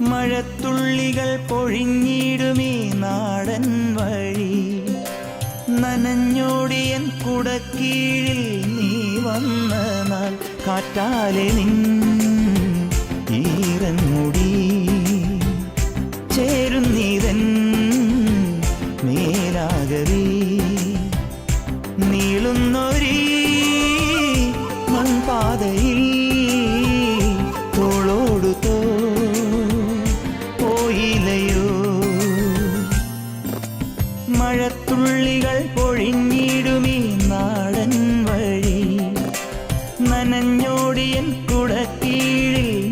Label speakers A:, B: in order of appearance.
A: മഴത്തുള്ളികൾ പൊഴിഞ്ഞിടുമീ നാടൻ വഴി നനഞ്ഞോടിയൻ കുടക്കീഴിൽ നീ വന്ന നാൾ കാറ്റാലെ നിൻ ഈറൻമുടി ചേരുന്നീതൻ മേലാകവി നീളുന്നൊരീ മൺപാതയിൽ തോളോടു പോയില്ലയോ മഴത്തുള്ളികൾ പൊഴിഞ്ഞിടുമീ നാടൻ വഴി നനഞ്ഞോടിയൻ കുടക്കീഴിൽ